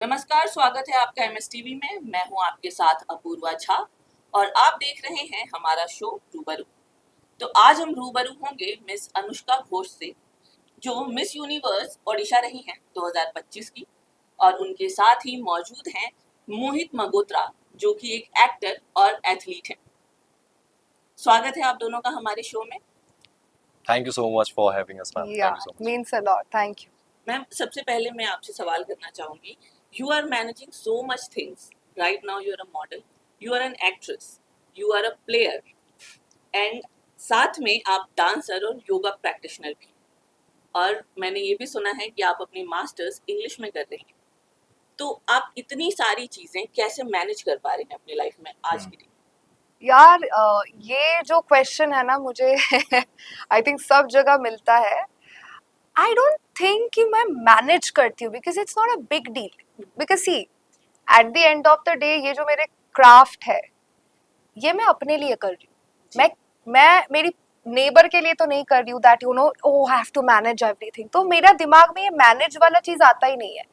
नमस्कार, स्वागत है आपका एमएसटीवी में। मैं हूं आपके साथ अपूर्वा झा और आप देख रहे हैं हमारा शो रूबरू। तो आज हम रूबरू होंगे मिस अनुष्का घोष से, जो मिस यूनिवर्स ओडिशा रही हैं 2025 की, और उनके साथ ही मौजूद हैं मोहित मगोत्रा, जो कि एक एक्टर और एथलीट हैं। स्वागत है आप दोनों का हमारे शो में। Thank you so much for having us, ma'am. Yeah, Thank you so it much. means a lot. Thank you. Ma'am, सबसे पहले मैं आपसे सवाल करना चाहूंगी। You are managing so much things right now. You are a model, you are an actress, you are a player, and साथ में आप डांसर और योगा प्रैक्टिशनर भी। और मैंने ये भी सुना है कि आप अपनी मास्टर्स इंग्लिश में कर रही हैं। तो आप इतनी सारी चीजें कैसे मैनेज कर पा रही हैं अपनी लाइफ में आज की दिन? यार ये जो क्वेश्चन है ना, मुझे आई थिंक सब जगह मिलता है। आई डोंट थिंक कि मैं मैनेज करती हूँ, because it's not a big deal. Because see, at the end of the day ये जो मेरे क्राफ्ट है, ये मैं अपने लिए कर रही हूँ। मैं मेरी नेबर के लिए तो नहीं कर रही हूँ that you know oh have to manage everything. तो मेरा दिमाग में ये मैनेज वाला चीज आता ही नहीं है।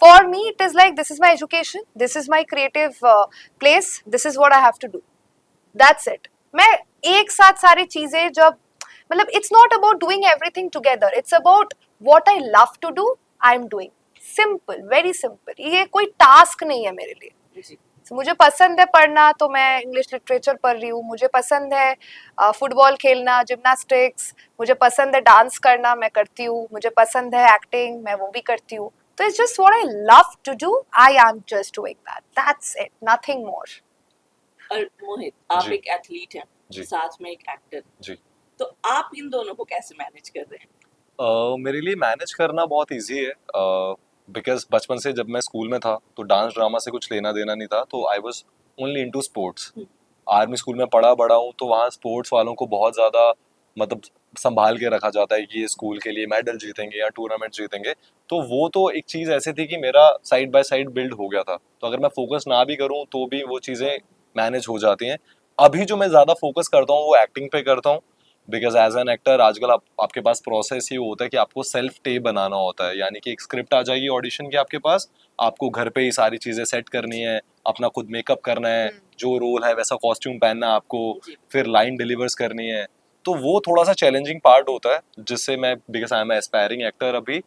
For me it is like this is my education, this is my creative place, this is what I have to do, that's it. मैं एक साथ सारी चीजें जब, मतलब it's not about doing everything together, it's about what I love to do, I am doing. Simple, very simple. ये कोई task नहीं है मेरे लिए। जी। So, मुझे पसंद है पढ़ना, तो मैं इंग्लिश लिटरेचर पढ़ रही हूँ। मुझे पसंद है फुटबॉल खेलना, जिम्नास्टिक्स। मुझे पसंद है डांस करना, मैं करती हूँ। मुझे पसंद है एक्टिंग, मैं वो भी करती हूँ। तो it's just what I love to do, I am just doing that, that's it, nothing more. और मोहित, आप जी एक एथलीट हैं, जी साथ में एक एक्टर, जी तो आप इन दोनों को कैसे मैनेज कर रहे हैं? मेरे लिए मैनेज करना बहुत इजी है बिकॉज बचपन से जब मैं स्कूल में था तो डांस ड्रामा से कुछ लेना देना नहीं था, तो I was only into sports. Army school में पढ़ा बड़ा हूँ, तो वहाँ स्पोर्ट्स वालों को बहुत ज़्यादा मतलब संभाल के रखा जाता है कि ये स्कूल के लिए मेडल जीतेंगे या टूर्नामेंट जीतेंगे। तो वो तो एक चीज़ ऐसी थी कि मेरा साइड बाय साइड बिल्ड हो गया था, तो अगर मैं फोकस ना भी करूँ तो भी वो चीज़ें मैनेज हो जाती हैं। अभी जो मैं ज़्यादा फोकस करता हूँ वो एक्टिंग पे करता हूँ, बिकॉज एज एन एक्टर आजकल आपके पास प्रोसेस ये होता है कि आपको सेल्फ टेप बनाना होता है, यानी कि एक स्क्रिप्ट आ जाएगी ऑडिशन की आपके पास, आपको घर पे ही सारी चीज़ें सेट करनी है, अपना खुद मेकअप करना है, जो रोल है वैसा कॉस्ट्यूम पहनना है आपको, जी। फिर लाइन डिलीवर्स करनी है। तो वो थोड़ा सा चैलेंजिंग पार्ट होता है, जिससे मैं because I am aspiring actor अभी,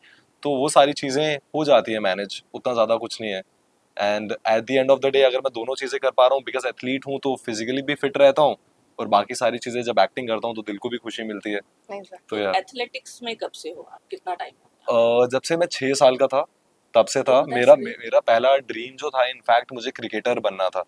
तो वो सारी चीज़ें हो जाती है मैनेज, उतना ज़्यादा कुछ नहीं है। And eight the end of the day अगर मैं दोनों चीज़ें कर पा रहा हूँ, बिकॉज एथलीट हूँ तो फिजिकली भी फिट रहता हूँ, और बाकी सारी चीज़ें जब एक्टिंग करता हूँ तो दिल को भी खुशी मिलती है। तो तो यार एथलेटिक्स में कब से हो आप? कितना टाइम हो गया? जब से मैं 6 साल का था तब से था। Oh, that's मेरा great. मेरा पहला ड्रीम जो था, इनफैक्ट मुझे क्रिकेटर बनना था।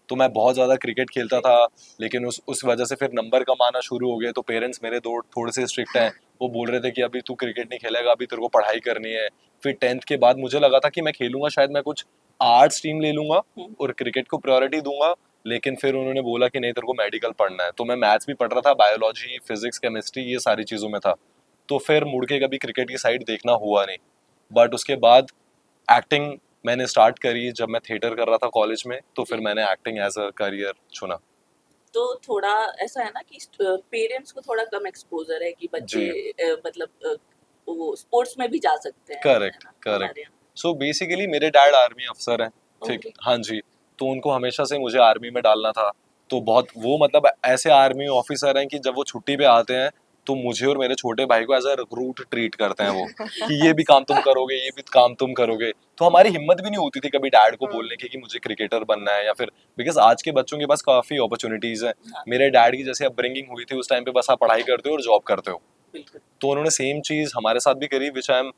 तो मैं बहुत ज़्यादा क्रिकेट खेलता था, लेकिन उस वजह से फिर नंबर कम आना शुरू हो गए, तो पेरेंट्स मेरे थोड़े से स्ट्रिक्ट हैं। वो बोल रहे थे कि अभी तू क्रिकेट नहीं खेलेगा, अभी तेरे को पढ़ाई करनी है। फिर 10th के बाद मुझे लगा था कि मैं खेलूंगा, शायद मैं कुछ आर्ट्स स्ट्रीम ले लूंगा हम्म। और क्रिकेट को प्रायोरिटी दूंगा। लेकिन फिर उन्होंने बोला कि नहीं, तेरे को मेडिकल पढ़ना है। तो मैं मैथ्स भी पढ़ रहा था, बायोलॉजी, फिजिक्स, केमिस्ट्री, ये सारी चीज़ों में था। तो फिर मुड़ के कभी क्रिकेट की साइड देखना हुआ नहीं। बट उसके बाद एक्टिंग मैंने स्टार्ट करी जब मैं थिएटर कर रहा था कॉलेज में, तो फिर जी। मैंने एक्टिंग एज अ करियर चुना। तो थोड़ा ऐसा है ना कि पेरेंट्स को थोड़ा कम एक्सपोजर है कि बच्चे जी, वो स्पोर्ट्स में भी जा सकते हैं, है करेक्ट ना, करेक्ट। हमारे यहाँ। सो बेसिकली मेरे डैड आर्मी अफसर हैं, ठीक, ओके। हाँ जी। तो उनको हमेशा से मुझे आर्मी में डालना था। तो बहुत वो मतलब ऐसे आर्मी ऑफिसर हैं कि जब वो छुट्टी पे आते हैं तो मुझे और मेरे छोटे भाई को एज अ रिक्रूट ट्रीट करते हैं वो, कि ये भी काम तुम करोगे, ये भी काम तुम करोगे। तो हमारी हिम्मत भी नहीं होती थी कभी डैड को बोलने की कि मुझे क्रिकेटर बनना है, या फिर बिकॉज आज के बच्चों के पास काफी अपॉर्चुनिटीज हैं। हाँ, मेरे डैड की जैसे अपब्रिंगिंग हुई थी उस टाइम पे, बस आप पढ़ाई करते हो और जॉब करते हो। बिल्कुल। तो उन्होंने सेम चीज हमारे साथ भी करी, विच आई एम,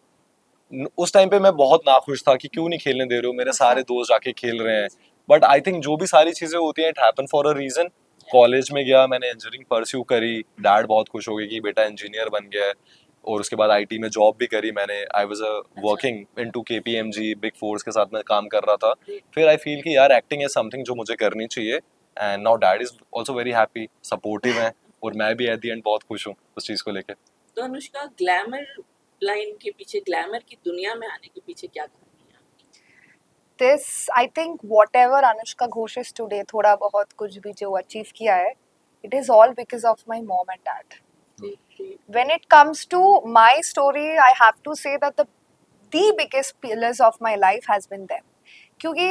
उस टाइम पे मैं बहुत नाखुश था कि क्यों नहीं खेलने दे रहे हो, मेरे सारे दोस्त जाके खेल रहे हैं। बट आई थिंक जो भी सारी चीजें होती हैं, it happen for a reason. College में गया, मैंने इंजीनियरिंग परस्यू करी, डैड बहुत खुश हो गए कि बेटा इंजीनियर बन गया है। और उसके बाद आईटी में जॉब भी करी मैंने, आई वाज अच्छा। Working into KPMG big force के साथ मैं काम कर रहा था। ग्रेट। फिर आई फील कि यार एक्टिंग इज समथिंग जो मुझे करनी चाहिए, and now dad is also very happy, supportive है, और मैं भी एट द एंड बहुत खुश हूँ उस चीज को लेके। तो अनुष्का, ग्लैमर लाइन के पीछे, ग्लैमर की दुनिया में आने के पीछे क्या कहानी है? This, I think what ever Anushka Ghosh is today, थोड़ा बहुत कुछ भी जो अचीव किया है, it is all because of my mom and dad. आपकी? When it comes to my story, I have to say that the the biggest pillars of my life has been them. क्योंकि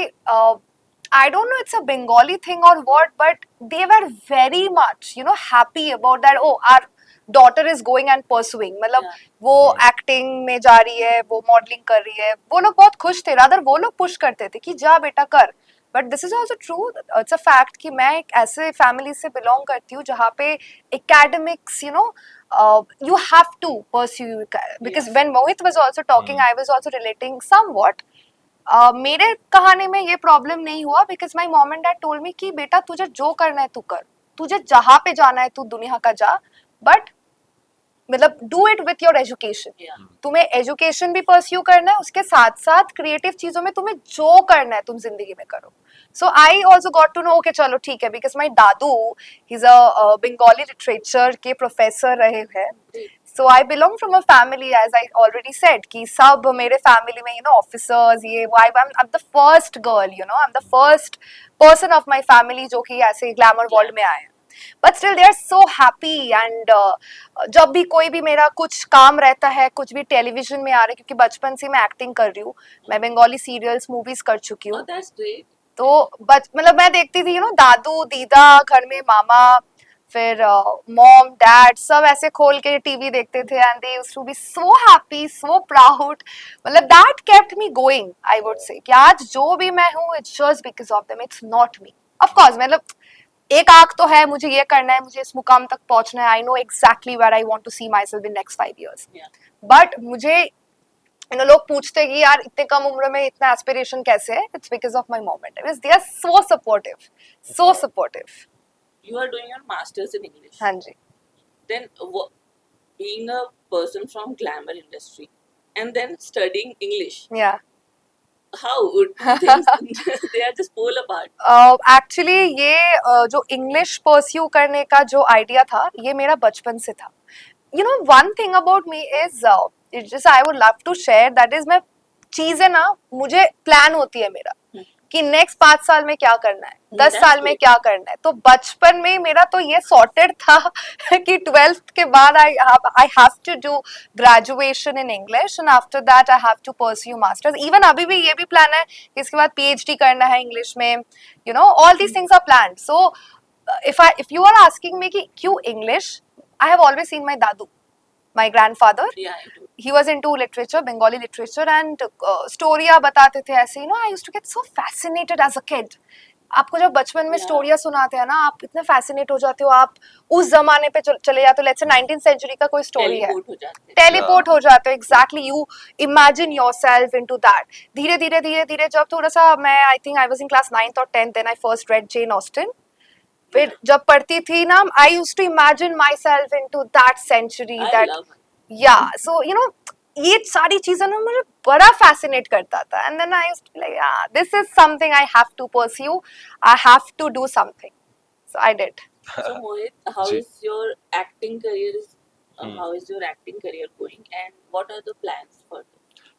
I don't know it's a Bengali thing or what, but they were very much, you know, happy about that. Oh, our daughter is going and pursuing. मतलब Yeah. वो acting में जा रही है, वो modelling कर रही है, वो लोग बहुत खुश थे. रादर वो लोग पुश करते थे कि जा बेटा कर. But this is also true, it's a fact कि मैं एक ऐसे फैमिली से बिलोंग करती हूँ जहाँ पे academics, you know, you have to pursue, because Yeah. when Mohit was also talking, Hmm. I was also relating somewhat. मेरे कहानी में ये प्रॉब्लम नहीं हुआ because my mom and dad told me कि बेटा तुझे जो करना है तू कर, तुझे जहाँ पे जाना है तू दुनिया का जा, बट मतलब do it with your education. Yeah. तुम्हें एजुकेशन भी परस्यू करना है, उसके साथ साथ क्रिएटिव चीजों में तुम्हें जो करना है तुम जिंदगी में करो. So I also got to know okay चलो ठीक है, बिकॉज माई दादू he is a Bengali literature के प्रोफेसर रहे हैं. Great. So I belong from a family, as I already said, कि सब मेरे family में, you know, officers, ये वो, I'm the first girl, you know, I'm the first person of my family जो कि ऐसे glamour world में आए. But still they are so happy and जब भी कोई भी मेरा कुछ काम रहता है, कुछ भी टेलीविजन में आ रहा है, क्योंकि बचपन से मैं एक्टिंग कर रही हूँ, मैं बंगाली सीरियल्स मूवीज कर चुकी Oh, हूँ. that's great. तो मतलब मैं देखती थी, यू नो, दादू दीदा घर में, मामा, फिर मॉम डैड सब ऐसे खोल के टीवी देखते थे and they used to be so happy, so proud. मतलब that kept me going, I would say, कि आज जो भी मैं हूँ it's just because of them, it's not me. Of course मतलब एक आंख तो है, मुझे ये करना है, मुझे इस मुकाम तक पहुंचना है. I know exactly where I want to see myself in next 5 years. Yeah. But मुझे, यू नो, लोग पूछते कि यार इतने कम उम्र में इतना एस्पिरेशन कैसे है. It's because of my mom and dad, they are so supportive, so supportive. You are doing your masters in English. हाँ जी. Then being a person from glamour industry and then studying English, या how would things they are just pole apart. Actually ये जो English pursue करने का जो idea था, ये मेरा बचपन से था. You know, one thing about me is, it's just I would love to share, that is, मैं चीजें ना, मुझे प्लान होती है मेरा कि नेक्स्ट 5 साल में क्या करना है, 10 That's साल में good. क्या करना है. तो बचपन में मेरा तो ये सॉर्टेड था कि 12th के बाद I have to do graduation in English and after that I have to pursue masters. Even अभी भी ये भी प्लान है कि इसके बाद PhD करना है इंग्लिश में. You know, all these things are planned. So if you are asking me कि क्यों English, I have always seen my dadu, my grandfather. Yeah, I do. He was into literature, Bengali literature, and स्टोरियाँ बताते थे ऐसे. You know, I used to get so fascinated as a kid. आपको जब बचपन में Yeah. स्टोरियाँ सुनाते हैं ना, आप इतने फैसिनेट हो जाते हो, आप उस जमाने पे चले जाते हो. लेट्स से 19th सेंचुरी का कोई स्टोरी है, Teleport हो जाते हैं. टेलीपोर्ट हो जाते हो. Exactly, you imagine yourself into that. धीरे धीरे धीरे धीरे जब थोड़ा सा, मैं I think I was in class 9th और 10th, then I first read Jane Austen. फिर जब पढ़ती थी ना, I used to imagine my self into that century, I that, love it. या. सो यू नो, ये सारी चीजें ना मुझे बड़ा फैसिनेट करता था. And then I used to like, yeah, this is something I have to pursue, I have to do something. So I did. So Mohit, how ji. is your acting career Hmm. how is your acting career going and what are the plans for it?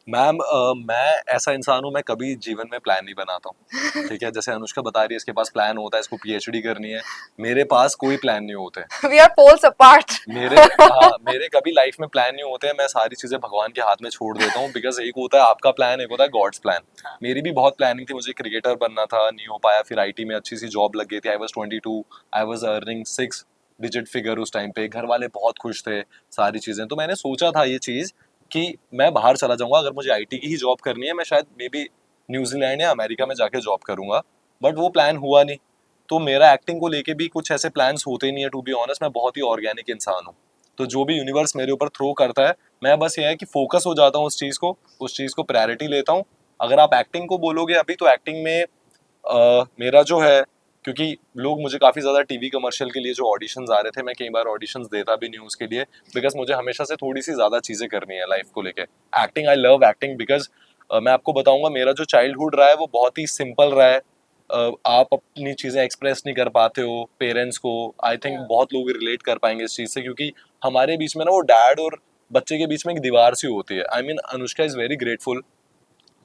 Ma'am मैं ऐसा इंसान हूँ, मैं कभी जीवन में plan नहीं बनाता हूँ. ठीक है, जैसे अनुष्का बता रही है इसके पास प्लान होता है, इसको PhD करनी है. मेरे पास कोई प्लान नहीं होते. We are poles apart. मेरे कभी लाइफ में प्लान नहीं होते हैं. मैं सारी चीजें भगवान के हाथ में छोड़ देता हूँ. बिकॉज एक होता है आपका प्लान, एक होता है गॉड्स प्लान. मेरी भी बहुत प्लानिंग थी, मुझे क्रिकेटर बनना था, नहीं हो पाया. फिर IT में अच्छी सी जॉब लग गई थी. I was 22, I was earning 6 digit figure उस टाइम पे. घर वाले बहुत खुश थे, सारी चीजें. तो मैंने सोचा था ये चीज कि मैं बाहर चला जाऊंगा. अगर मुझे IT की ही जॉब करनी है, मैं शायद मे बी न्यूजीलैंड या अमेरिका में जाके जॉब करूंगा. बट वो प्लान हुआ नहीं. तो मेरा एक्टिंग को लेके भी कुछ ऐसे प्लान्स होते नहीं है. टू बी ऑनेस्ट, मैं बहुत ही ऑर्गेनिक इंसान हूँ. तो जो भी यूनिवर्स मेरे ऊपर थ्रो करता है, मैं बस ये है कि फोकस हो जाता हूँ उस चीज़ को प्रायोरिटी लेता हूँ. अगर आप एक्टिंग को बोलोगे अभी, तो एक्टिंग में मेरा जो है, क्योंकि लोग मुझे काफ़ी ज़्यादा टीवी कमर्शियल के लिए जो ऑडिशंस आ रहे थे, मैं कई बार ऑडिशंस देता भी नहीं हूँ उसके लिए. बिकॉज मुझे हमेशा से थोड़ी सी ज़्यादा चीज़ें करनी है लाइफ को लेके. Acting, I love acting. Because मैं आपको बताऊंगा, मेरा जो चाइल्डहुड रहा है वो बहुत ही सिंपल रहा है. आप अपनी चीज़ें एक्सप्रेस नहीं कर पाते हो पेरेंट्स को. I think Yeah. बहुत लोग रिलेट कर पाएंगे इस चीज़ से, क्योंकि हमारे बीच में ना वो डैड और बच्चे के बीच में एक दीवार सी होती है. I mean Anushka is very grateful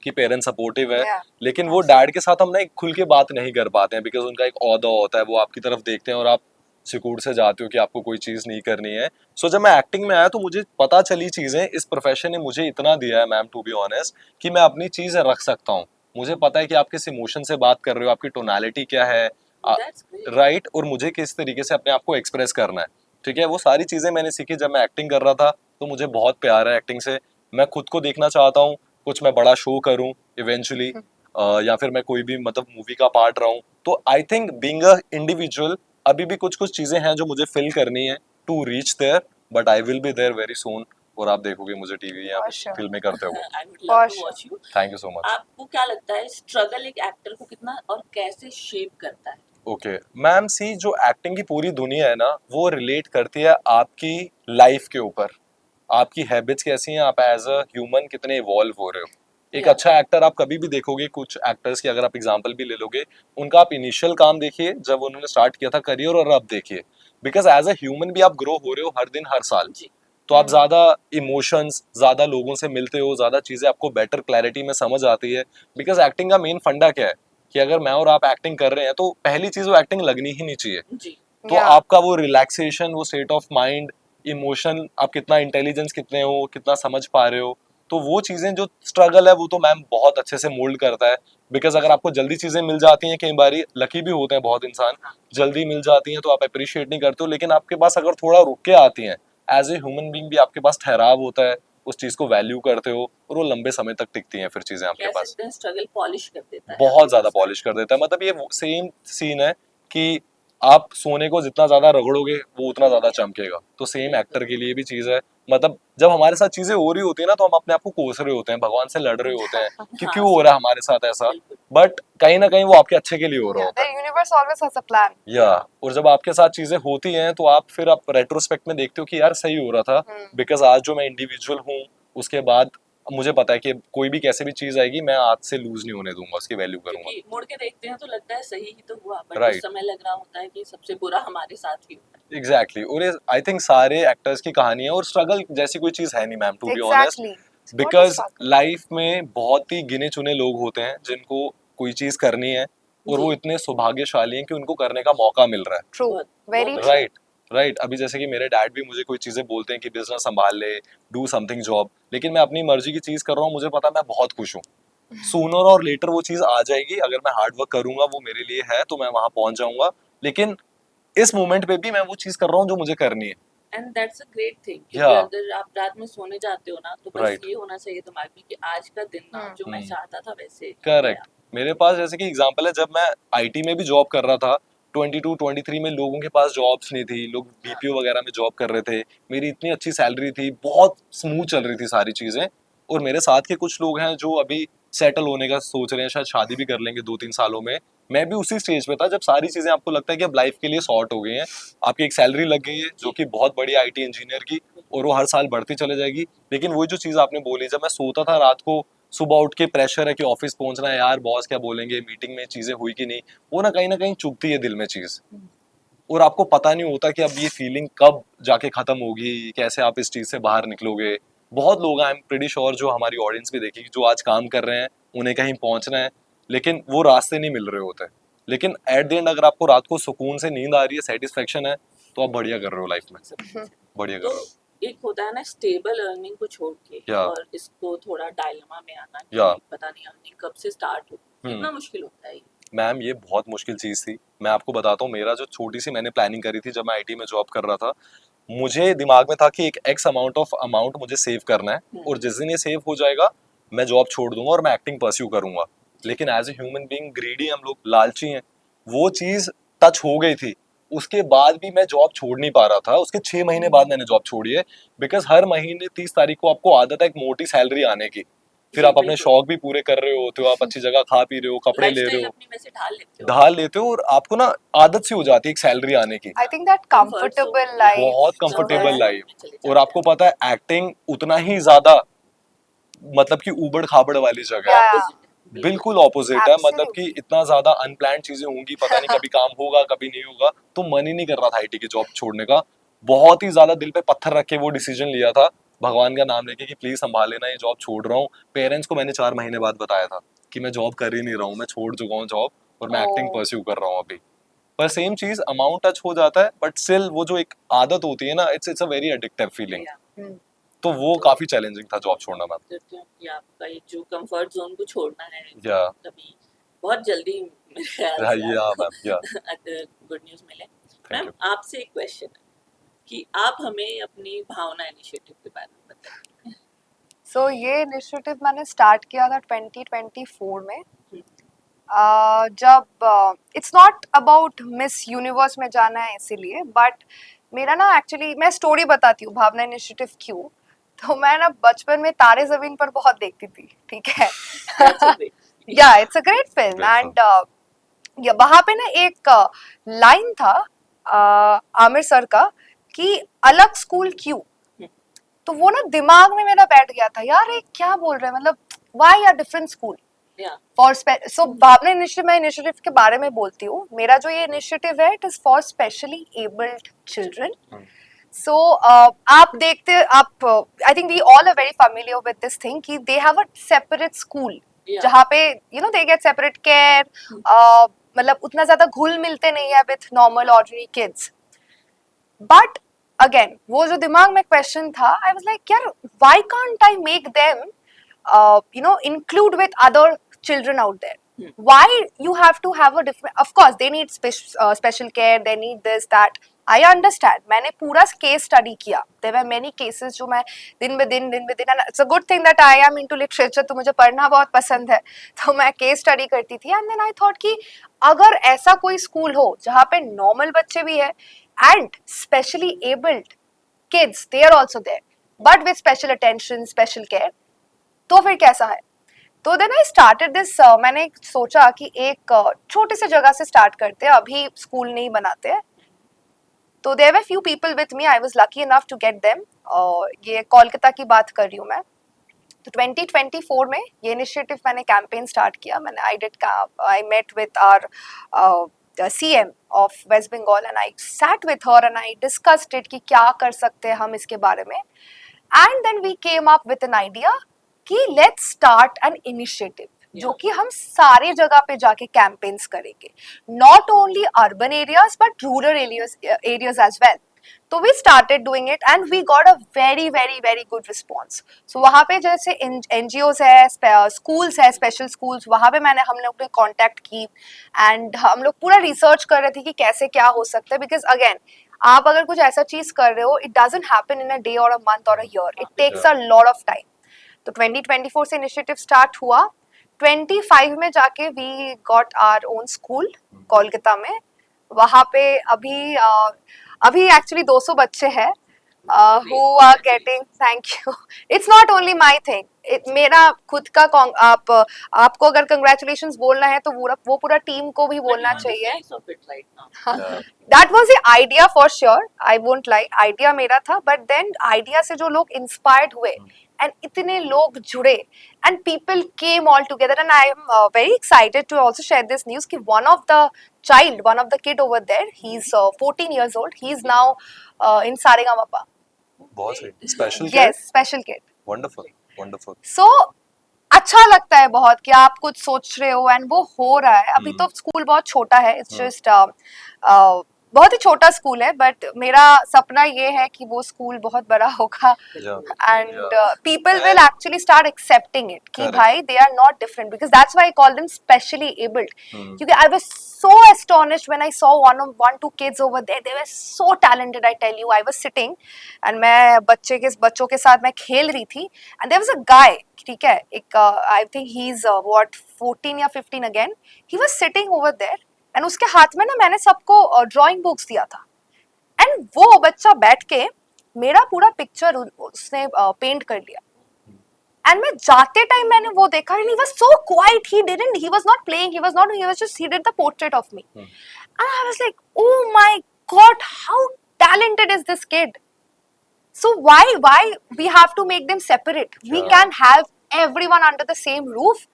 कि पेरेंट्स सपोर्टिव है. Yeah. लेकिन वो डैड के साथ हम ना एक खुल के बात नहीं कर पाते हैं. बिकॉज उनका एक औहदा होता है, वो आपकी तरफ देखते हैं और आप सिकुड़ से जाते हो कि आपको कोई चीज़ नहीं करनी है। सो जब मैं एक्टिंग में आया तो मुझे पता चली चीज़ें, इस प्रोफेशन ने मुझे इतना दिया है मैम, टू बी ऑनेस्ट, कि मैं अपनी चीज़ रख सकता हूँ। मुझे पता है कि आप किस इमोशन से बात कर रहे हो, आपकी टोनालिटी क्या है, दैट्स ग्रेट। राइट, और मुझे किस तरीके से अपने आप को एक्सप्रेस करना है। ठीक है, वो सारी चीज़ें मैंने सीखी जब मैं एक्टिंग कर रहा था। तो मुझे बहुत प्यार है एक्टिंग से। मैं खुद को देखना चाहता हूँ कुछ मैं बड़ा शो करूँ इवेंचुअली, या फिर मैं कोई भी मतलब मूवी का पार्ट रहूँ। तो I think being a individual अभी भी कुछ कुछ चीज़ें हैं जो मुझे फिल करनी है to reach there, but I will be there very soon. और आप देखोगे मुझे टीवी या For sure. फिल्में करते हुए। I would For love to sure. Watch you. Thank you so much. आपको क्या लगता है स्ट्रगल एक एक्टर को कितना और कैसे शेप करता है? ओके मैम, सी जो एक्टिंग की पूरी दुनिया है ना, वो रिलेट करती है आपकी लाइफ के ऊपर। आपकी हैबिट्स कैसी हैं, आप एज अ ह्यूमन कितने इवॉल्व हो रहे हो। एक Yeah. अच्छा एक्टर आप कभी भी देखोगे, कुछ एक्टर्स की अगर आप एग्जांपल भी ले लोगे, उनका आप इनिशियल काम देखिए जब उन्होंने स्टार्ट किया था करियर, और अब देखिए। बिकॉज एज अ ह्यूमन भी आप ग्रो हो रहे हो हर दिन हर साल। जी। तो आप ज्यादा इमोशंस, ज्यादा लोगों से मिलते हो, ज्यादा चीजें आपको बेटर क्लैरिटी में समझ आती है। बिकॉज एक्टिंग का मेन फंडा क्या है कि अगर मैं और आप एक्टिंग कर रहे हैं तो पहली चीज वो एक्टिंग लगनी ही नहीं चाहिए। जी। तो Yeah. आपका वो रिलैक्सेशन, वो स्टेट ऑफ माइंड, इमोशन, आप कितना इंटेलिजेंस कितने हो, कितना समझ पा रहे हो, तो वो चीजें जो स्ट्रगल है वो तो मैम बहुत अच्छे से मोल्ड करता है। बिकॉज अगर आपको जल्दी चीजें मिल जाती हैं, कई बार लकी भी होते हैं बहुत इंसान, जल्दी मिल जाती हैं तो आप अप्रिशिएट नहीं करते हो, लेकिन आपके पास अगर थोड़ा रुक के आती हैं, एज ए ह्यूमन बीइंग भी आपके पास ठहराव होता है, उस चीज को वैल्यू करते हो, और वो लंबे समय तक टिकती हैं फिर चीजें आपके कह पास। सकते हैं स्ट्रगल पॉलिश कर देता है बहुत आपके ज्यादा पर्सनैलिटी पॉलिश कर देता है। मतलब ये सेम सीन है कि आप सोने को जितना ज्यादा रगड़ोगे वो उतना ज्यादा चमकेगा। तो सेम एक्टर के लिए भी चीज है। मतलब जब हमारे साथ चीजें हो रही होती है ना, तो हम अपने आप को कोस रहे होते हैं, भगवान से लड़ रहे होते हैं कि हाँ, क्यों हो रहा है हमारे साथ ऐसा, बिल्कुल। बट कहीं ना कहीं वो आपके अच्छे के लिए हो रहा Yeah, होता the है। universe always has a plan. या और जब आपके साथ चीजें होती हैं तो आप फिर आप रेट्रोस्पेक्ट में देखते हो कि यार सही हो रहा था। बिकॉज आज जो मैं इंडिविजुअल हूँ, उसके बाद मुझे पता है कि कोई भी कैसे भी चीज आएगी, मैं आज से लूज नहीं होने दूंगा, उसकी वैल्यू करूंगा। क्योंकि मुड़ के देखते हैं तो लगता है सही ही तो हुआ, बट उस Right. समय लग रहा होता है कि सबसे बुरा हमारे साथ ही हुआ है। एग्जैक्टली और ये आई थिंक सारे एक्टर्स की कहानी है, और स्ट्रगल जैसी कोई चीज है नहीं ma'am, to be honest. Exactly. What is because struggle? Life में बहुत ही गिने चुने लोग होते हैं जिनको कोई चीज करनी है, और वो जी। इतने सौभाग्यशाली हैं कि उनको करने का मौका मिल रहा True. बहुत- Very बहुत true. है। राइट, अभी जैसे कि मेरे डैड भी मुझे कोई चीजें बोलते हैं कि बिजनेस संभाल ले, डू समथिंग जॉब, लेकिन मैं अपनी मर्जी की चीज कर रहा हूँ, मुझे पता है मैं बहुत खुश हूँ। सूनर और लेटर वो चीज आ जाएगी, अगर मैं हार्ड वर्क करूंगा वो मेरे लिए है तो मैं वहां पहुंच जाऊंगा। लेकिन इस मोमेंट पे भी मैं वो चीज कर रहा हूँ जो मुझे करनी है। And that's a great thing, क्योंकि Yeah. अगर आप रात में सोने जाते हो ना तो बस Right. ये होना चाहिए दिमाग में कि आज का दिन ना जो मैं हम्म। चाहता था वैसे करेक्ट। मेरे पास जैसे कि एग्जांपल है, जब मैं आईटी में भी जॉब कर रहा था 22 23 में, लोगों के पास जॉब्स नहीं थी, लोग बीपीओ वगैरह में जॉब कर रहे थे। मेरी इतनी अच्छी सैलरी थी, बहुत स्मूथ चल रही थी सारी चीजें। और मेरे साथ के कुछ लोग हैं जो अभी सेटल होने का सोच रहे हैं, शायद शादी भी कर लेंगे 2 3 सालों में। मैं भी उसी स्टेज पे था जब सारी चीजें आपको लगता है कि अब लाइफ के लिए सॉर्ट हो गई हैं, आपकी एक सैलरी लग गई है जो कि बहुत बड़ी आईटी इंजीनियर की, और वो हर साल बढ़ती चले जाएगी। लेकिन वही जो चीज आपने बोली, जब मैं सोता था रात को, सुबह उठ के प्रेशर है कि ऑफिस पहुंचना है, यार बॉस क्या बोलेंगे, मीटिंग में चीजें हुई कि नहीं, वो ना कहीं चुभती है दिल में चीज। और आपको पता नहीं होता कि अब ये फीलिंग कब जाके खत्म होगी, कैसे आप इस चीज से बाहर निकलोगे। बहुत लोग हैं, आई एम प्रीटी श्योर, जो हमारी ऑडियंस भी देखेगी, जो आज काम कर रहे हैं, उन्हें कहीं पहुंचना है, लेकिन वो रास्ते नहीं मिल रहे होते। लेकिन एट द एंड अगर आपको रात को सुकून से नींद आ रही है, सेटिस्फेक्शन है, तो आप बढ़िया कर रहे हो लाइफ में, बढ़िया कर तो रहे हो। एक होता है ना स्टेबल अर्निंग को छोड़ के Yeah. और इसको थोड़ा डायलेमा में आना कि Yeah. पता नहीं अर्निंग कब से स्टार्ट हो, कितना मुश्किल होता है ये? मैम ये बहुत मुश्किल चीज़ थी। मैं आपको बताता हूँ, मेरा जो छोटी सी मैंने प्लानिंग करी थी जब मैं आईटी में जॉब कर रहा था, मुझे दिमाग में था कि एक एक्स अमाउंट मुझे सेव करना है, और जिस दिन ये सेव हो जाएगा मैं जॉब छोड़ दूंगा और मैं एक्टिंग परस्यू करूंगा। लेकिन as a human being greedy, हम लोग लालची हैं, वो चीज़ टच हो गई थी। उसके बाद भी मैं जॉब छोड़ नहीं पा रहा था। उसके 6 महीने बाद मैंने जॉब छोड़ी है, बिकॉज हर महीने 30 तारीख को आपको आदत है एक मोटी सैलरी आने की। फिर जी, आप अपने बिल्कुल। शौक भी पूरे कर रहे होते हो, आप अच्छी जगह खा पी रहे हो, कपड़े ले रहे लाइफस्टाइल हो, अपनी वैसे ढाल लेते हो। ढाल लेते हो, और आपको ना आदत सी हो जाती है एक सैलरी आने की। I think that Comfort zone, comfortable yeah. life. बहुत जो कंफर्टेबल है, लाइफ। चले और जाते आपको पता है एक्टिंग उतना ही ज्यादा, मतलब कि ऊबड़ खाबड़ वाली जगह है। Yeah. Opposite, बिल्कुल ऑपोजिट है, मतलब कि Absolutely. इतना ज्यादा अनप्लान्ड चीजें होंगी, पता नहीं कभी काम होगा कभी नहीं होगा, तो मन ही नहीं कर रहा था आईटी की जॉब छोड़ने का। बहुत ही ज्यादा दिल पे पत्थर रख के वो डिसीजन लिया था, भगवान का नाम लेके कि प्लीज संभाल लेना, ये जॉब छोड़ रहा हूँ। पेरेंट्स को मैंने 4 महीने बाद बताया था कि मैं जॉब कर ही नहीं रहा हूँ, मैं छोड़ चुका हूँ जॉब, और मैं एक्टिंग Oh. परस्यू कर रहा हूँ अभी। पर सेम चीज अमाउंट टच हो जाता है, बट स्टिल वो जो एक आदत होती है ना, it's a very addictive feeling. Yeah. तो वो काफी चैलेंजिंग था जॉब छोड़ना मैम। या आपका ये जो कंफर्ट जोन को छोड़ना है या कभी बहुत जल्दी मेरे ख्याल से या आपको मैम या गुड न्यूज़ मिले। Thank ma'am you. आपसे एक क्वेश्चन है कि आप हमें अपनी भावना इनिशिएटिव के बारे में बताइए। सो ये इनिशिएटिव मैंने स्टार्ट किया था 2024 में। जब it's not about miss universe में जाना है इसीलिए, बट मेरा ना एक्चुअली मैं स्टोरी बताती हूँ भावना इनिशिएटिव क्यों। तो मैं ना बचपन में तारे जमीन पर बहुत देखती थी, ठीक है। That's a great movie. या it's a great film Great and वहां पे ना एक लाइन था आमिर सर का कि अलग स्कूल क्यों। तो वो ना दिमाग में मेरा बैठ गया था, यार ये क्या बोल रहे हैं, मतलब why are different school Yeah. For so Bhavna initiative, मैं इनिशिएटिव के बारे में बोलती हूँ। मेरा जो ये इनिशिएटिव है it is for specially abled children. So आप देखते आप I think we all are very familiar with this thing कि they have a separate school Yeah. जहाँ पे you know they get separate care, मतलब उतना ज्यादा घुल मिलते नहीं है with normal ordinary kids. But again वो जो दिमाग में क्वेश्चन था, आई वाज लाइक यार why can't I make them you know include with other children out there. Why you have to have a different, of course they need special care, they need this that, I understand. मैंने पूरा case study किया, there were many cases जो मैं दिन ब दिन and it's a good thing that I am into literature, तो मुझे पढ़ना बहुत पसंद है, तो मैं केस स्टडी करती थी। and then I thought कि अगर ऐसा कोई स्कूल हो जहाँ पे नॉर्मल बच्चे भी है and specially abled kids they are also there but with special attention special care, तो फिर कैसा है। तो देन आई स्टार्टेड दिस, मैंने सोचा कि एक छोटे से जगह से स्टार्ट करते हैं, अभी स्कूल नहीं बनाते हैं। तो there were few people with me, I was lucky enough to get them. ये कोलकाता की बात कर रही हूँ मैं। तो 2024 में ये इनिशिएटिव मैंने कैंपेन स्टार्ट किया। मैंने I met with our CM of West Bengal and I sat with her and I discussed it कि क्या कर सकते हैं हम इसके बारे में। And then we came up with an idea कि लेट्स स्टार्ट एन इनिशिएटिव जो कि हम सारे जगह पे जाके कैंपेन्स करेंगे, not only urban areas but rural areas as well. तो we started doing it and we got a very very very good response. So वहाँ पे जैसे NGOs है, स्कूल्स है, स्पेशल स्कूल्स, वहाँ पे हम लोग ने कॉन्टैक्ट की एंड हम लोग पूरा रिसर्च कर रहे थे कि कैसे क्या हो सकता है। बिकॉज अगेन आप अगर कुछ ऐसा चीज कर रहे हो, it doesn't happen in a day or a month or a year, it takes a lot of time. तो 2024 से इनिशिएटिव स्टार्ट हुआ। 25 में जाके we got our own school Kolkata में। वहाँ पे अभी एक्चुअली 200 बच्चे हैं who are getting, thank you, it's not only my thing, मेरा खुद का आपको अगर कंग्रेचुलेशंस बोलना है तो वो पूरा टीम को भी बोलना चाहिए। That was the idea for sure, I won't lie, idea मेरा था, but then आइडिया से जो लोग इंस्पायर्ड हुए and इतने लोग जुड़े and people came all together and I am very excited to also share this news कि one of the kid over there, he's 14 years old, he is now in Saregama. बहुत सही, special Yes, special kid. Wonderful wonderful. So अच्छा लगता है बहुत कि आप कुछ सोच रहे हो एंड वो हो रहा है। अभी तो स्कूल बहुत छोटा है, इट्स जस्ट बहुत ही छोटा स्कूल है, बट मेरा सपना ये है कि वो स्कूल बहुत बड़ा होगा and people will actually start accepting it कि भाई they are not different, because that's why I call them specially abled. क्योंकि आई वाज so astonished when I saw one two kids over there, they were so talented, I tell you. I was sitting and मैं बच्चों के साथ मैं खेल रही थी and there was a guy, ठीक है, एक I think he's what 14 या 15 again, he was sitting over there and उसके हाथ में ना मैंने सबको ड्राइंग बुक्स दिया था एंड वो बच्चा बैठ के मेरा पूरा पिक्चर उसने पेंट कर लिया। एंड मैं जाते टाइम मैंने वो देखा and he was so quiet, he was not playing, he did the portrait of me and I was like, oh my god, how talented is this kid. So why we have to make them separate? We can have everyone under the same roof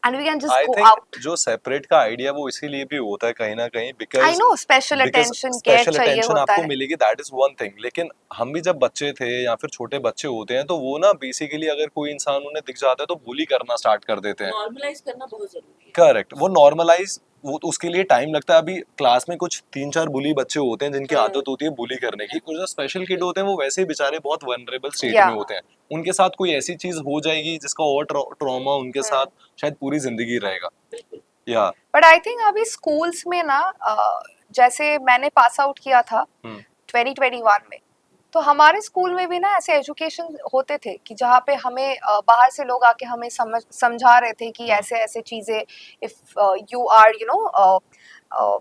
and we can just go out. जो separate का idea वो इसीलिए भी होता है कहीं ना कहीं, because I know special attention care चाहिए होता आपको है। मिलेगी, दैट इज वन थिंग। लेकिन हम भी जब बच्चे थे या फिर छोटे बच्चे होते हैं तो वो ना बेसिकली अगर कोई इंसान उन्हें दिख जाता है तो बुली करना स्टार्ट कर देते हैं। नॉर्मलाइज करना बहुत जरूरी है। करेक्ट, वो नॉर्मलाइज वो तो उसके लिए टाइम लगता है। अभी क्लास में कुछ 3-4 बुली बच्चे होते हैं जिनकी हम्म। आदत होती है बुली करने की, और जो स्पेशल किड होते हैं वो वैसे ही बेचारे बहुत वनरेबल स्टेट Yeah. में होते हैं। उनके साथ कोई ऐसी चीज हो जाएगी जिसका और ट्रॉमा उनके साथ शायद पूरी जिंदगी रहेगा। या बट आई थिंक अभी स्कूल्स में ना जैसे मैंने पास आउट किया था 2021 में, तो हमारे स्कूल में भी ना ऐसे एजुकेशन होते थे कि जहाँ पे हमें बाहर से लोग आके हमें समझा रहे थे कि ऐसे ऐसे चीजें, if you are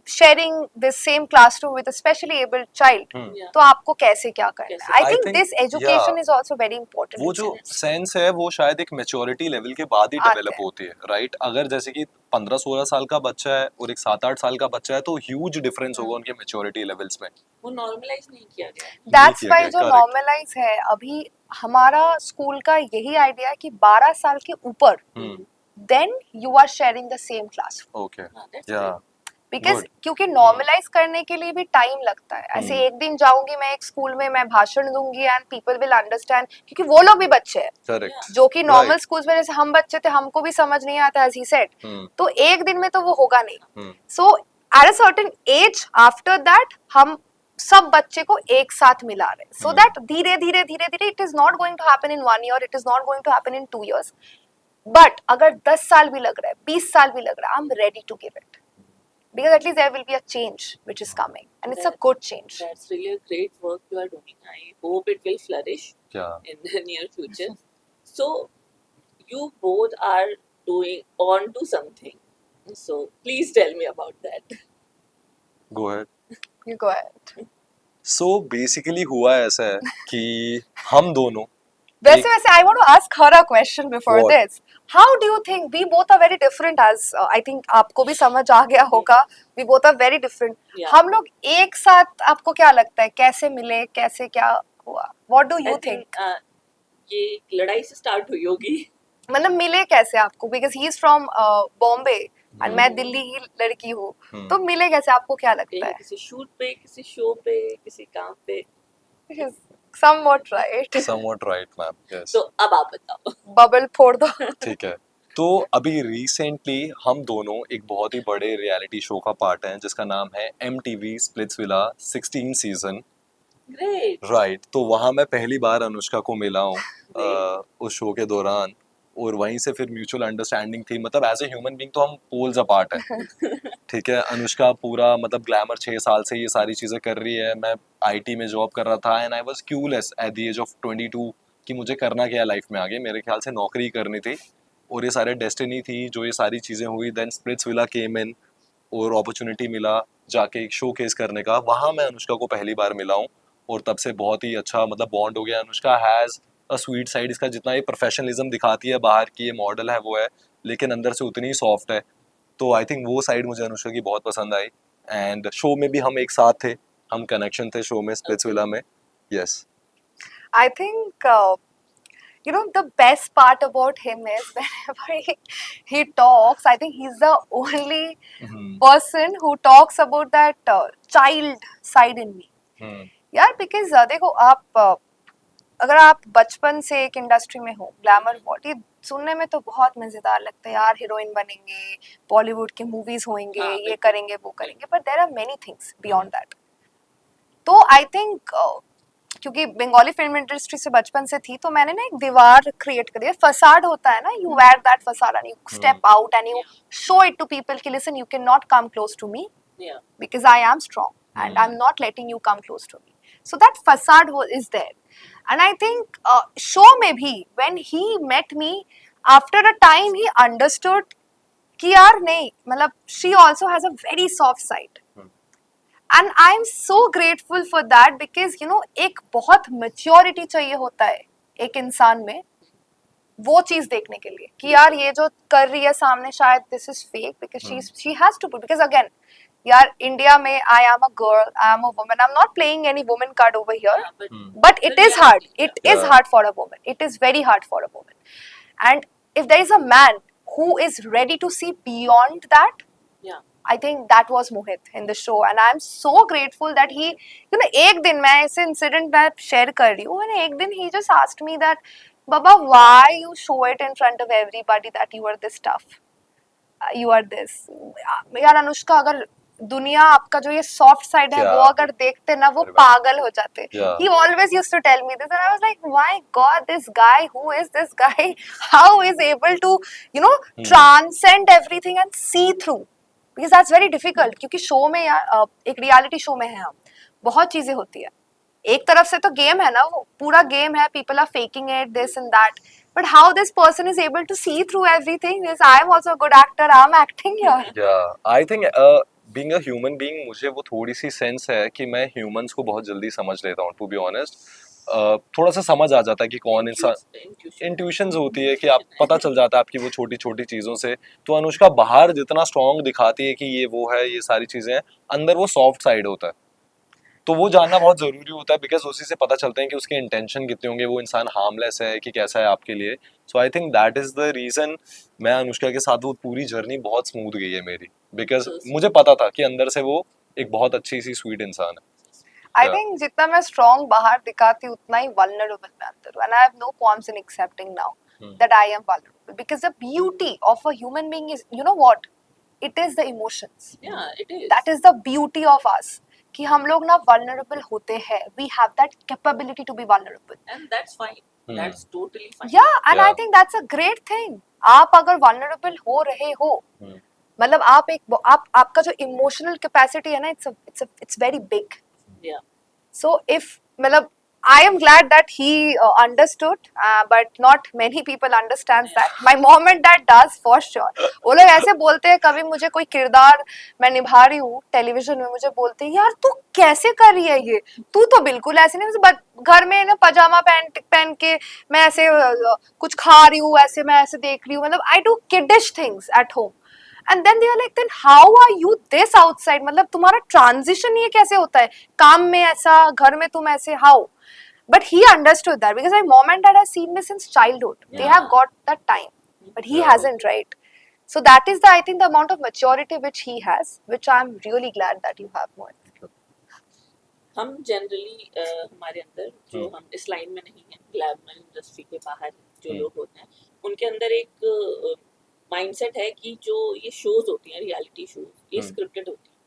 sharing this same classroom with a specially abled child, Yeah. तो आपको कैसे क्या करना कैसे? है। I I think think, this education yeah, is also very important. वो जो सेंस है वो शायद एक मेच्योरिटी लेवल के बाद ही आते डेवलप हैं। होती है, राइट? अगर जैसे कि 15-16 साल का बच्चा है और एक 7-8 साल का बच्चा है तो ह्यूज डिफरेंस होगा उनके मेच्योरिटी लेवल्स में। वो नॉर्मलाइज नहीं किया गया है। दैट्स किया वाई गया, जो correct. नॉर्मलाइज है अभी हमारा स्कूल का यही आइडिया है कि 12 साल के ऊपर then you are sharing the same class, okay, हाँ, that's या great. Because Good. क्योंकि नॉर्मलाइज करने के लिए भी टाइम लगता है। ऐसे एक दिन जाऊंगी मैं एक स्कूल में, मैं भाषण दूंगी एंड पीपल विल अंडरस्टैंड, क्योंकि वो लोग भी बच्चे हैं करेक्ट, जो कि नॉर्मल Right. स्कूल्स में जैसे हम बच्चे थे हमको भी समझ नहीं आता एज ही सेड, हम्म तो एक दिन में तो वो होगा नहीं। Hmm so at a certain age after that हम सब बच्चे को एक साथ मिला रहे हैं, सो दैट धीरे धीरे धीरे धीरे it is not going to happen in 1 year, it is not going to happen in 2 years, but अगर 10 साल भी लग रहा है, 20 साल भी लग रहा है, I am ready to give it, because at least there will be a change which is coming and it's a good change. That's really a great work you are doing. I hope it will flourish क्या in the near future. So, you both are doing on to something. So, please tell me about that. Go ahead. You go ahead. So basically हुआ ऐसा है कि हम दोनों वैसे I want to ask her a question before What? this. How do you think we both are very different as I think आपको भी समझ आ गया होगा, we both are very different. Yeah. हम लोग एक साथ आपको क्या लगता है कैसे मिले, कैसे क्या हुआ? What do you I think? ये एक लड़ाई से स्टार्ट हुई होगी। मतलब मिले कैसे आपको? Because he is from Bombay and मैं दिल्ली की लड़की हूँ, तो मिले कैसे आपको क्या लगता कहीं है? किसी शूट पे, किसी शो पे, किसी काम पे। Somewhat right. Somewhat right ma'am, yes. तो अब आप बताओ। बबल फोड़ दो। ठीक है, तो अभी रिसेंटली हम दोनों एक बहुत ही बड़े रियलिटी शो का पार्ट हैं जिसका नाम है MTV Splitsvilla 16 season, great. Right? तो वहाँ मैं पहली बार अनुष्का को मिला हूँ उस शो के दौरान, और वहीं से फिर म्यूचुअल अंडरस्टैंडिंग थी। मतलब एज ए ह्यूमन बीइंग तो हम पोल्स अपार्ट हैं, ठीक है? अनुष्का पूरा मतलब ग्लैमर 6 साल से ये सारी चीज़ें कर रही है, मैं IT में जॉब कर रहा था and I was clueless at the age of 22 कि मुझे करना क्या है लाइफ में आगे। मेरे ख्याल से नौकरी करनी थी और ये सारे डेस्टिनी थी जो ये सारी चीज़ें हुई। देन स्प्लिट्सविला केम इन और अपॉर्चुनिटी मिला जाके एक शो केस करने का, वहाँ मैं अनुष्का को पहली बार मिला हूँ और तब से बहुत ही अच्छा मतलब बॉन्ड हो गया। Anushka has a sweet side, इसका जितना ये प्रोफेशनलिज्म दिखाती है बाहर की, ये मॉडल है वो है, लेकिन अंदर से उतनी ही सॉफ्ट है। तो आई थिंक वो साइड मुझे अनुष्का की बहुत पसंद आई एंड शो में भी हम एक साथ थे, हम कनेक्शन थे शो में स्प्लिट्सविला में, yes. I think the best part about him is whenever he talks, I think he's the only person who talks about that child side in me. यार because देखो आप अगर आप बचपन से एक इंडस्ट्री में हो, ग्लैमर वर्ल्ड, ये सुनने में तो बहुत मजेदार लगता है यार, हीरोइन बनेंगे, बॉलीवुड के मूवीज होंगे, हाँ, ये करेंगे वो करेंगे, but there are many things beyond that. तो आई थिंक क्योंकि बंगाली फिल्म इंडस्ट्री से बचपन से थी, तो मैंने ना एक दीवार क्रिएट कर दिया। फसाड होता है ना, you wear that facade and you step out and you show it to people कि listen you can not come close to me Yeah. because I am strong and I'm not letting you come close to me. So that facade is there. And I think show में भी when he met me, after a time he understood कि यार नहीं, मतलब she also has a very soft side. And I am so grateful for that because एक बहुत maturity चाहिए होता है एक इंसान में वो चीज देखने के लिए कि यार ये जो कर रही है सामने शायद this is fake because she has to put, because again यार इंडिया में I am a girl, I am a woman, I'm not playing any woman card over here, Yeah, but it is hard, it is Yeah. hard for a woman, it is very hard for a woman, and if there is a man who is ready to see beyond that, yeah. I think that was Mohit in the show and I am so grateful that he एक दिन मैं ऐसे incident मैं share कर रही हूँ, एक दिन he just asked me that Baba, why you show it in front of everybody that you are this tough? You are this. यार अनुष्का, अगर दुनिया आपका जो ये सॉफ्ट साइड है क्या? वो अगर देखते ना, वो अरे बाप। पागल हो जाते। Yeah. He always used to tell me this and I was like, my God, this guy, who is this guy? How is able to, you know, transcend everything and see through? Because that's very difficult. क्योंकि show में यार, एक reality show में है हम, बहुत चीजें होती है। एक तरफ से तो गेम है ना, वो पूरा गेम है, people are faking it, this and that. But how this person is able to see through everything is, I am also a good actor, I'm acting here. Yeah, I think being a human being, मुझे वो थोड़ी सी sense है कि मैं humans को बहुत जल्दी समझ लेता हूँ, टू बी ऑनेस्ट। थोड़ा सा समझ आ जाता है कि कौन इंसान, इंट्यूशंस होती है कि आप पता चल जाता है आपकी वो छोटी छोटी चीज़ों से। तो अनुष्का बाहर जितना स्ट्रांग दिखाती है कि ये वो है, ये सारी चीज़ें हैं, अंदर वो सॉफ्ट साइड होता है। तो वो जानना बहुत ज़रूरी होता है, बिकॉज उसी से पता चलता है कि उसके इंटेंशन कितने होंगे, वो इंसान हार्मलेस है कि कैसा है आपके लिए। So I think that is the reason मैं अनुष्का के साथ वो पूरी जर्नी बहुत स्मूथ गई है मेरी, बिकॉज मुझे पता था कि अंदर से वो एक बहुत अच्छी सी स्वीट इंसान है। I Yeah. think जितना मैं strong बाहर दिखाती हूँ उतना ही vulnerable मैं अंदर हूँ, and I have no qualms in accepting now that I am vulnerable, because the beauty of a human being is, you know what, it is the emotions. Yeah, it is. That is the beauty of us, कि हम लोग ना vulnerable होते हैं, we have that capability to be vulnerable. And that's fine. That's totally fine. Yeah, and I Yeah. think that's a great thing. आप अगर vulnerable हो रहे हो, मतलब आप आपका जो emotional capacity है ना, it's very big. Yeah. So if मतलब I am glad that he understood, but not many people understands that. My mom and dad does for sure. वो लोग ऐसे बोलते हैं, कभी मुझे कोई किरदार मैं निभा रही हूँ टेलीविजन में, मुझे बोलते हैं यार तू कैसे कर रही है ये, तू तो बिल्कुल ऐसे नहीं, घर में ना पजामा पहन के मैं ऐसे कुछ खा रही हूँ, ऐसे मैं ऐसे देख रही हूँ, मतलब I do kiddish things at home. And then they are like, then how are you this outside? मतलब तुम्हारा transition ये कैसे होता है, काम में ऐसा, घर में तुम ऐसे, how? But he understood that, because my mom and dad have seen me since childhood. They have got that time, but he hasn't, right? So that is I think the amount of maturity which he has, which I'm really glad that you have more. हम generally हमारे अंदर जो हम इस line में नहीं है, glamour industry के बाहर जो लोग होते हैं, उनके अंदर एक माइंडसेट है कि जो ये शोज होती हैं, रियलिटी शोज, ये स्क्रिप्टेड होती हैं।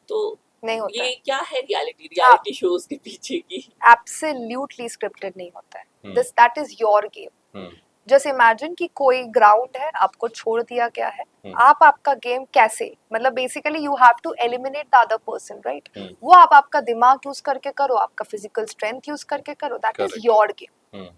तो नहीं होता ये क्या है रियलिटी शोज के पीछे की? Absolutely scripted नहीं होता है. That is your game. Just imagine कि कोई ग्राउंड है, आपको छोड़ दिया गया है, आप आपका गेम कैसे, मतलब basically you have to eliminate the other person, right? वो आप आपका दिमाग यूज करके करो, आपका फिजिकल स्ट्रेंथ यूज करके करो, that is your game.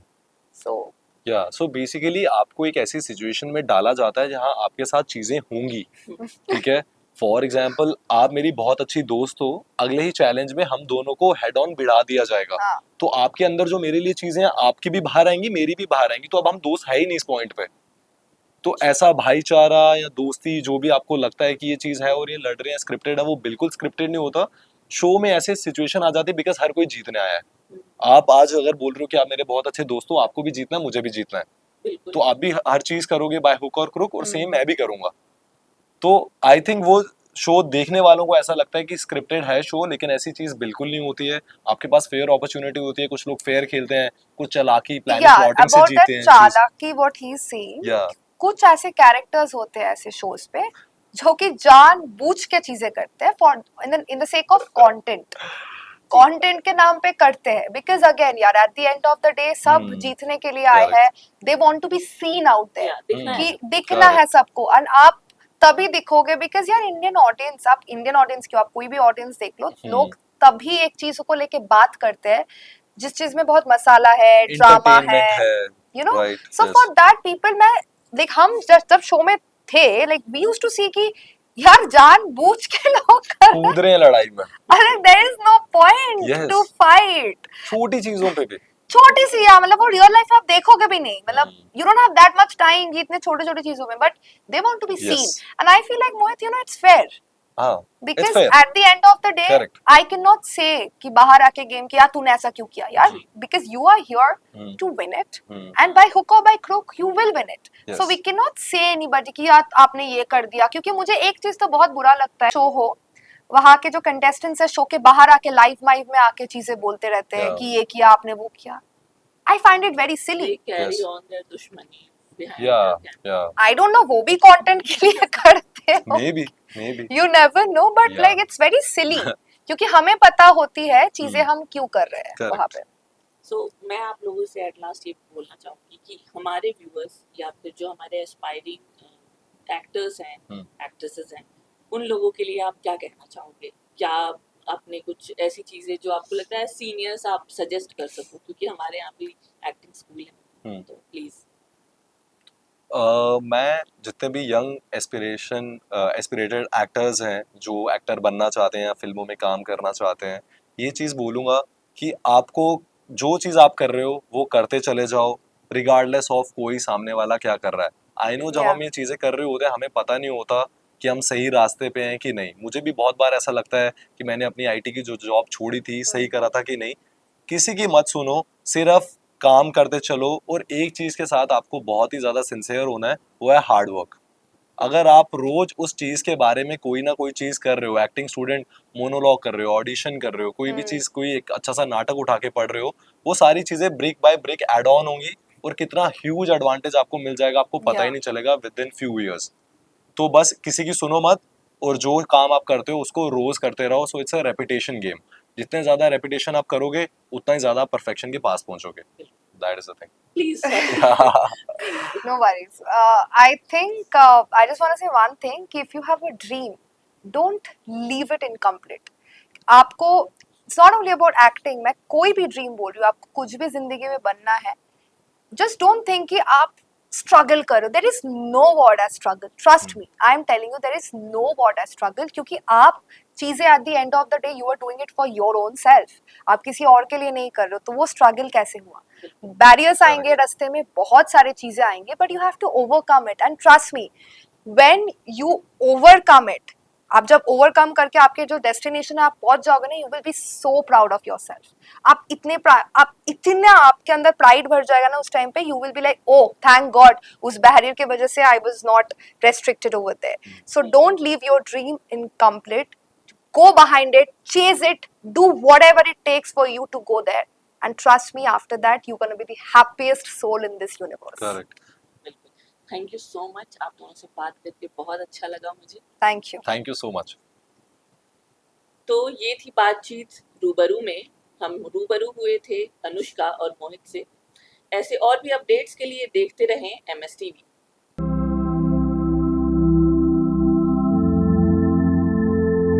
So basically आपको एक ऐसी सिचुएशन में डाला जाता है जहां आपके साथ चीजें होंगी, ठीक है? फॉर एग्जाम्पल, आप मेरी बहुत अच्छी दोस्त हो, अगले ही चैलेंज में हम दोनों को हेड ऑन भिड़ा दिया जाएगा. तो आपके अंदर जो मेरे लिए चीजें हैं, आपकी भी बाहर आएंगी, मेरी भी बाहर आएंगी, तो अब हम दोस्त है ही नहीं इस पॉइंट पे. तो ऐसा भाईचारा या दोस्ती जो भी आपको लगता है कि ये चीज है और ये लड़ रहे हैं स्क्रिप्टेड है, वो बिल्कुल स्क्रिप्टेड नहीं होता. शो में ऐसे सिचुएशन आ जाती है बिकॉज हर कोई जीतने आया है. आप आज अगर बोल रहे हो कि आप मेरे बहुत अच्छे दोस्त हो, आपको भी जीतना है, मुझे भी जीतना है, तो आप भी हर चीज करोगे बाय हुक और क्रुक, और सेम मैं भी करूंगा. तो आई थिंक वो शो देखने वालों को ऐसा लगता है कि स्क्रिप्टेड है शो, लेकिन ऐसी चीज बिल्कुल नहीं होती है. आपके पास फेयर अपॉर्चुनिटी होती है, कुछ लोग फेयर खेलते हैं, कुछ चालाकी प्लानिंग प्लॉटिंग से जीते हैं. चालाकी व्हाट ही इज सेइंग, कुछ ऐसे कैरेक्टर्स होते हैं ऐसे शोज पे जो कि जानबूझ के चीजें करते हैं for in the sake of content के नाम पे करते हैं, बिकॉज अगेन यार at the end of the day सब जीतने के लिए आए हैं, they want to be seen out there, कि दिखना है सबको, एंड आप तभी दिखोगे बिकॉज यार इंडियन ऑडियंस, आप इंडियन ऑडियंस क्यों, आप कोई भी ऑडियंस देख लो, लोग तभी एक चीज को लेके बात करते हैं जिस चीज में बहुत मसाला है, ड्रामा है, you know. So for that people, मैं लाइक हम जब शो में थे, लाइक वी यूज्ड टू सी कि यार जानबूझ के लोग कूद रहे हैं लड़ाई में, अरे there is no point to fight. छोटी चीजों पे भी, छोटी सी यार, मतलब वो रियल लाइफ आप देखोगे भी नहीं, मतलब you don't have that much time ये इतने छोटे छोटे चीजों में, but they want to be seen, and I feel like Mohit, you know, it's fair, because at the end of the day, correct, I cannot say कि बाहर आके game किया तूने ऐसा क्यों किया यार, because you are here to win it, and by hook or by crook you will win it. So we cannot say anybody कि यार आपने ये कर दिया, क्योंकि मुझे एक चीज तो बहुत बुरा लगता है, शो हो, वहाँ के जो कंटेस्टेंट्स है शो के बाहर आके लाइव में आके चीजें बोलते रहते हैं कि ये किया आपने, वो किया. I find it very silly. They carry on their दुश्मनी behind या the camera. या I don't know वो भी content के लिए करते हो. May be You never know, but Yeah. like it's very silly. क्योंकि हमें पता होती है चीजें हम्म, हम क्यों कर रहे हैं Correct. वहाँ पे. सो मैं आप लोगों से एट लास्ट ये बोलना चाहूँगी कि हमारे व्यूअर्स या फिर जो हमारे एस्पायरिंग एक्टर्स हैं, हम्म। एक्ट्रेसेस हैं, उन लोगों के लिए आप क्या कहना चाहोगे? क्या आपने कुछ ऐसी चीज़ें जो आपको लगता है सीनियर्स आप सजेस्ट कर सको, क्योंकि हमारे यहाँ भी एक्टिंग स्कूल है, तो प्लीज़. मैं जितने भी यंग एस्पिरेटेड एक्टर्स हैं जो एक्टर बनना चाहते हैं या फिल्मों में काम करना चाहते हैं, ये चीज़ बोलूँगा कि आपको जो चीज़ आप कर रहे हो वो करते चले जाओ, रिगार्डलेस ऑफ कोई सामने वाला क्या कर रहा है. आई नो जब Yeah. हम ये चीज़ें कर रहे होते हैं हमें पता नहीं होता कि हम सही रास्ते पे हैं कि नहीं. मुझे भी बहुत बार ऐसा लगता है कि मैंने अपनी आईटी की जो जॉब छोड़ी थी सही करा था कि नहीं. किसी की मत सुनो, सिर्फ काम करते चलो और एक चीज़ के साथ आपको बहुत ही ज़्यादा सिंसियर होना है, वो है हार्ड वर्क. अगर आप रोज उस चीज़ के बारे में कोई ना कोई चीज़ कर रहे हो, एक्टिंग स्टूडेंट मोनोलॉग कर रहे हो, ऑडिशन कर रहे हो, कोई भी चीज़, कोई एक अच्छा सा नाटक उठा के पढ़ रहे हो, वो सारी चीज़ें brick by brick add on होंगी और कितना ह्यूज एडवांटेज आपको मिल जाएगा आपको पता ही Yeah. नहीं चलेगा विद इन फ्यू ईयर्स. तो बस किसी की सुनो मत और जो काम आप करते हो उसको रोज करते रहो. So it's a repetition game. जितने ज्यादा रेपिटेशन आप करोगे उतना ही ज्यादा परफेक्शन के पास पहुंचोगे. That is the thing. Please No worries. I think I just want to say one thing कि if you have a dream, don't leave it incomplete. आपको it's not only about acting. मैं कोई भी dream बोल रही हूँ, आपको कुछ भी जिंदगी में बनना है, just don't think कि आप struggle करो. There is no word as struggle. Trust me. I am telling you there is no word as struggle क्योंकि आप चीजें at the end of the day you are doing it for your own self. आप किसी और के लिए नहीं कर रहे हो, तो वो struggle कैसे हुआ? बैरियर्स आएंगे रास्ते में, बहुत सारे चीजें आएंगे, but you have to overcome it. And trust me, when you overcome it, आप जब ओवरकम करके आपके जो डेस्टिनेशन है आप पहुंच जाओगे ना, you will B so proud of yourself. आप इतना आपके अंदर प्राइड भर जाएगा ना उस टाइम पे, you will be like oh thank God, उस बैरियर की वजह से I was not restricted over there. So don't leave your dream incomplete. Go behind it, chase it, do whatever it takes for you to go there. And trust me, after that, you're going to be the happiest soul in this universe. Correct. बिल्कुल. Thank you so much. आप दोनों से बात करके बहुत अच्छा लगा मुझे. Thank you. Thank you so much. तो ये थी बातचीत रूबरू में. हम रूबरू हुए थे अनुष्का और मोहित से. ऐसे और भी अपडेट्स के लिए देखते रहें MS TV.